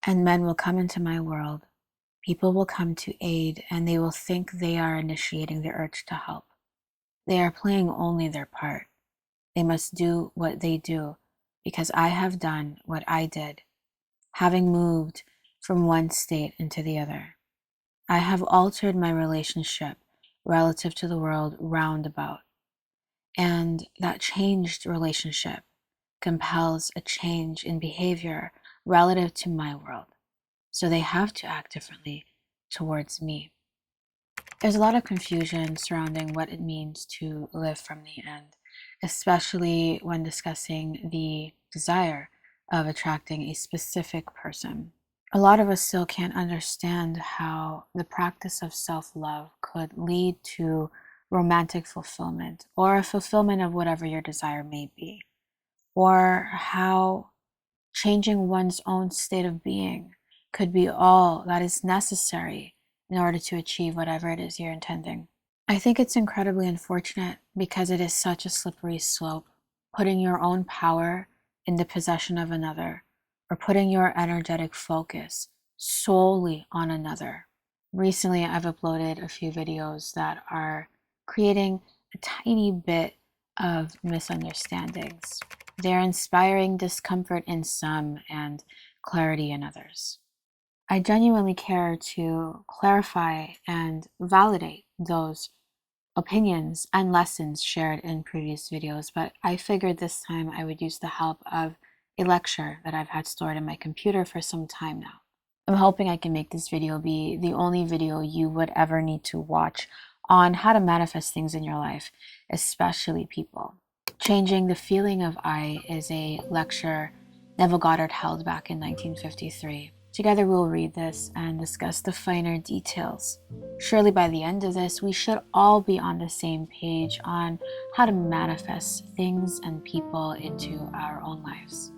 and men will come into my world. People will come to aid, and they will think they are initiating the urge to help. They are playing only their part. They must do what they do, because I have done what I did, having moved from one state into the other. I have altered my relationship relative to the world roundabout, and that changed relationship compels a change in behavior relative to my world. So they have to act differently towards me. There's a lot of confusion surrounding what it means to live from the end, especially when discussing the desire of attracting a specific person. A lot of us still can't understand how the practice of self-love could lead to romantic fulfillment, or a fulfillment of whatever your desire may be, or how changing one's own state of being could be all that is necessary in order to achieve whatever it is you're intending. I think it's incredibly unfortunate because it is such a slippery slope, putting your own power in the possession of another, or putting your energetic focus solely on another. Recently, I've uploaded a few videos that are creating a tiny bit of misunderstandings. They're inspiring discomfort in some and clarity in others. I genuinely care to clarify and validate those opinions and lessons shared in previous videos, but I figured this time I would use the help of a lecture that I've had stored in my computer for some time now. I'm hoping I can make this video be the only video you would ever need to watch on how to manifest things in your life, especially people. Changing the Feeling of I is a lecture Neville Goddard held back in 1953. Together we'll read this and discuss the finer details. Surely by the end of this, we should all be on the same page on how to manifest things and people into our own lives.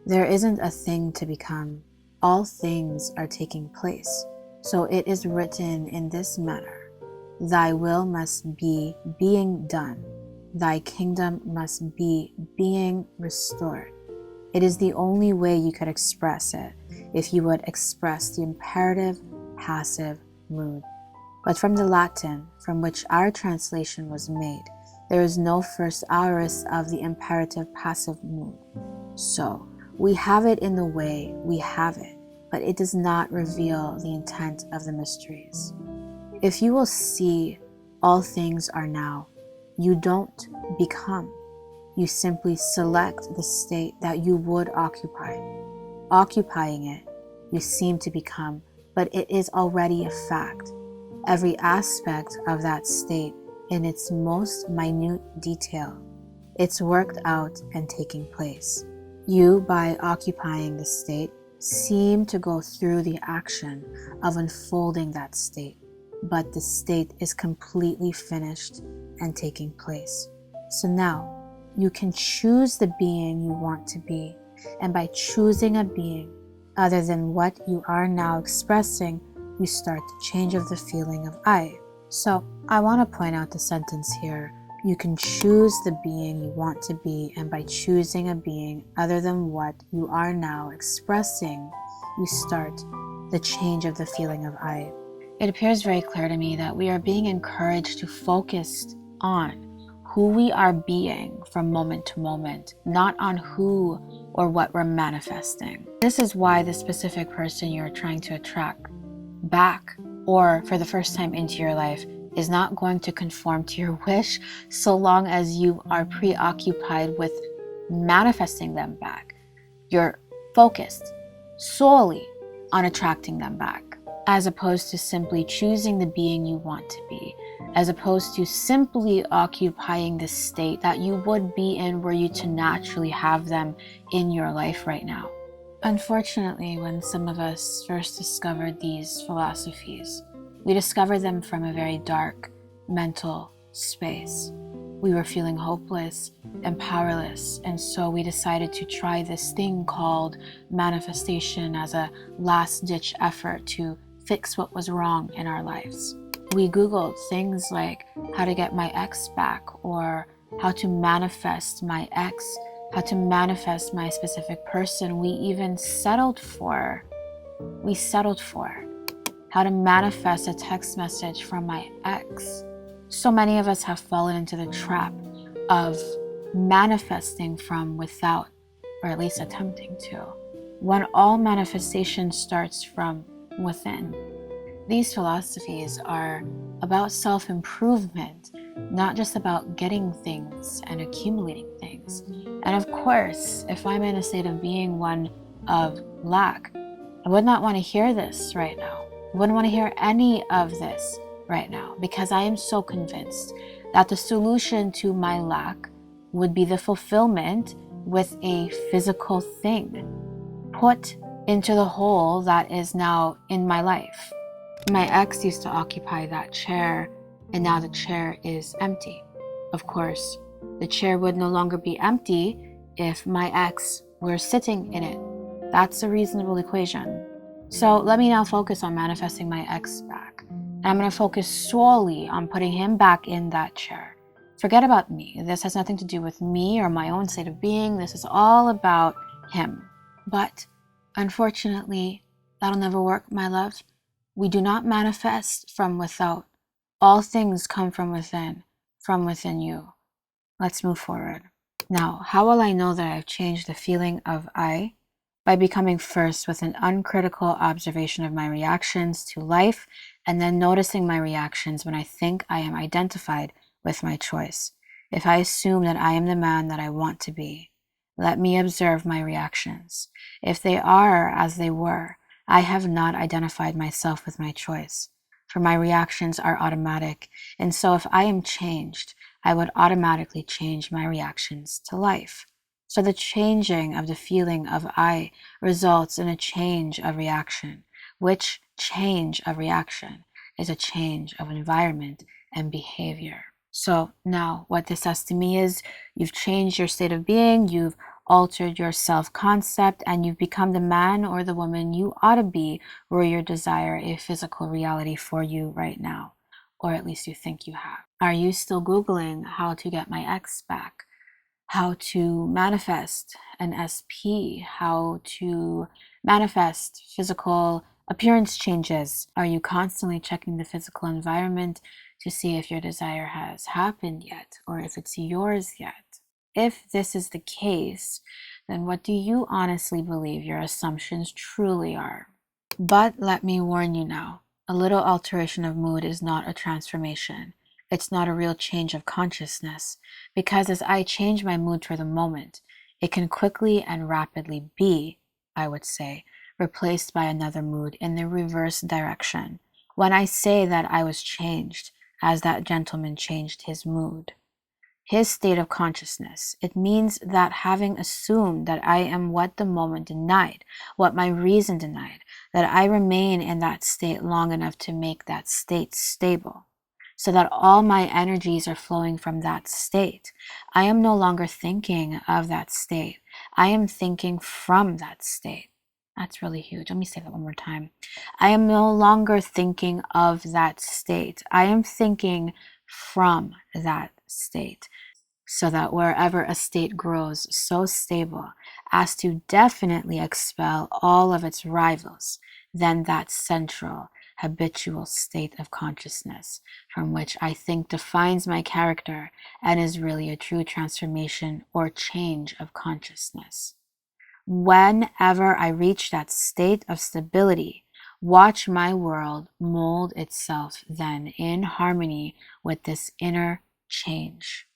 There isn't a thing to become. All things are taking place. So it is written in this manner: Thy will must be being done. Thy kingdom must be being restored. It is the only way you could express it, if you would express the imperative passive mood. But from the Latin, from which our translation was made, there is no first aorist of the imperative passive mood. So, we have it in the way we have it, but it does not reveal the intent of the mysteries. If you will see all things are now, you don't become. You simply select the state that you would occupy. Occupying it, you seem to become, but it is already a fact. Every aspect of that state in its most minute detail, it's worked out and taking place. You, by occupying the state, seem to go through the action of unfolding that state, but the state is completely finished and taking place. So now, you can choose the being you want to be, and by choosing a being other than what you are now expressing, you start the change of the feeling of I. So, I want to point out the sentence here. You can choose the being you want to be, and by choosing a being other than what you are now expressing, you start the change of the feeling of I. It appears very clear to me that we are being encouraged to focus on who we are being from moment to moment, not on who or what we're manifesting. This is why the specific person you're trying to attract back or for the first time into your life is not going to conform to your wish so long as you are preoccupied with manifesting them back. You're focused solely on attracting them back, as opposed to simply choosing the being you want to be, as opposed to simply occupying the state that you would be in were you to naturally have them in your life right now. Unfortunately, when some of us first discovered these philosophies, we discovered them from a very dark mental space. We were feeling hopeless and powerless, and so we decided to try this thing called manifestation as a last-ditch effort to fix what was wrong in our lives. We Googled things like how to get my ex back, or how to manifest my ex, how to manifest my specific person. We even settled for how to manifest a text message from my ex. So many of us have fallen into the trap of manifesting from without, or at least attempting to, when all manifestation starts from within. These philosophies are about self-improvement, not just about getting things and accumulating things. And of course, if I'm in a state of being one of lack, I would not want to hear this right now. I wouldn't want to hear any of this right now, because I am so convinced that the solution to my lack would be the fulfillment with a physical thing put into the hole that is now in my life. My ex used to occupy that chair, and now the chair is empty. Of course, the chair would no longer be empty if my ex were sitting in it. That's a reasonable equation. So let me now focus on manifesting my ex back. And I'm going to focus solely on putting him back in that chair. Forget about me. This has nothing to do with me or my own state of being. This is all about him. But unfortunately, that'll never work, my love. We do not manifest from without. All things come from within you. Let's move forward. Now, how will I know that I've changed the feeling of I? By becoming first with an uncritical observation of my reactions to life, and then noticing my reactions when I think I am identified with my choice. If I assume that I am the man that I want to be, let me observe my reactions. If they are as they were, I have not identified myself with my choice, for my reactions are automatic, and so if I am changed, I would automatically change my reactions to life. So the changing of the feeling of I results in a change of reaction, which change of reaction is a change of environment and behavior. So now what this says to me is you've changed your state of being, you've altered your self-concept, and you've become the man or the woman you ought to be, where you desire a physical reality for you right now, or at least you think you have. Are you still Googling how to get my ex back? How to manifest an SP, how to manifest physical appearance changes? Are you constantly checking the physical environment to see if your desire has happened yet, or if it's yours yet? If this is the case, then what do you honestly believe your assumptions truly are? But let me warn you now, a little alteration of mood is not a transformation. It's not a real change of consciousness, because as I change my mood for the moment, it can quickly and rapidly be, I would say, replaced by another mood in the reverse direction. When I say that I was changed, as that gentleman changed his mood, his state of consciousness, it means that having assumed that I am what the moment denied, what my reason denied, that I remain in that state long enough to make that state stable, so that all my energies are flowing from that state. I am no longer thinking of that state. I am thinking from that state. That's really huge. Let me say that one more time. I am no longer thinking of that state. I am thinking from that state, so that wherever a state grows so stable as to definitely expel all of its rivals, then that central habitual state of consciousness from which I think defines my character and is really a true transformation or change of consciousness. Whenever I reach that state of stability, watch my world mold itself then in harmony with this inner change.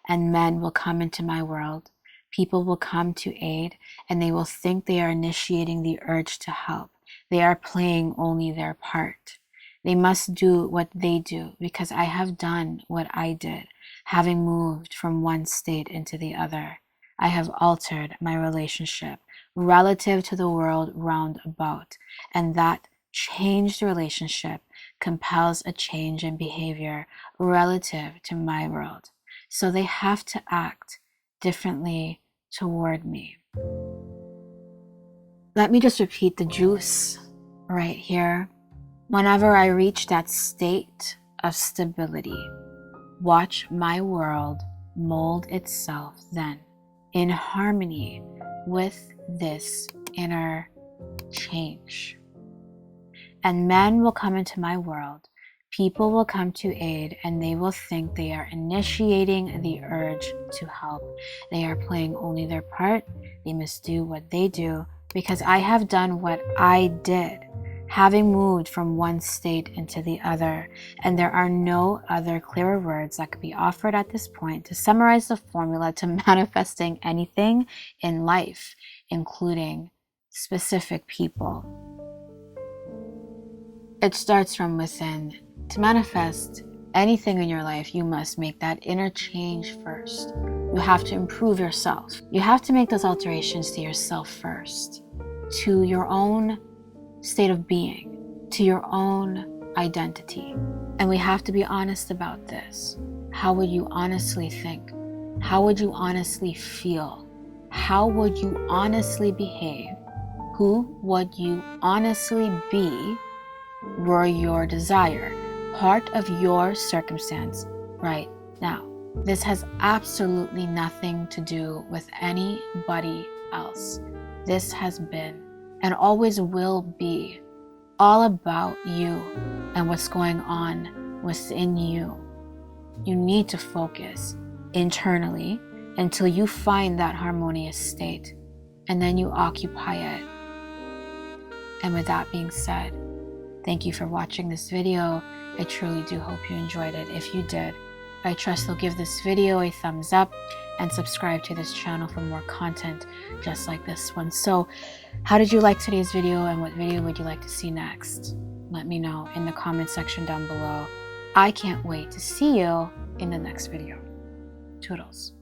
And men will come into my world. People will come to aid, and they will think they are initiating the urge to help. They are playing only their part. They must do what they do, because I have done what I did, having moved from one state into the other. I have altered my relationship relative to the world round about, and that changed relationship compels a change in behavior relative to my world. So they have to act differently toward me. Let me just repeat the juice right here. Whenever I reach that state of stability, watch my world mold itself then in harmony with this inner change. And men will come into my world, people will come to aid, and they will think they are initiating the urge to help. They are playing only their part. They must do what they do because I have done what I did, having moved from one state into the other. And there are no other clearer words that could be offered at this point to summarize the formula to manifesting anything in life, including specific people. It starts from within. To manifest anything in your life, you must make that inner change first. You have to improve yourself. You have to make those alterations to yourself first, to your own state of being, to your own identity. And we have to be honest about this. How would you honestly think? How would you honestly feel? How would you honestly behave? Who would you honestly be were your desire part of your circumstance right now? This has absolutely nothing to do with anybody else. This has been and always will be all about you and what's going on within you. You need to focus internally until you find that harmonious state, and then you occupy it. And with that being said, thank you for watching this video. I truly do hope you enjoyed it. If you did, I trust you'll give this video a thumbs up and subscribe to this channel for more content just like this one. So how did you like today's video, and what video would you like to see next? Let me know in the comment section down below. I can't wait to see you in the next video. Toodles.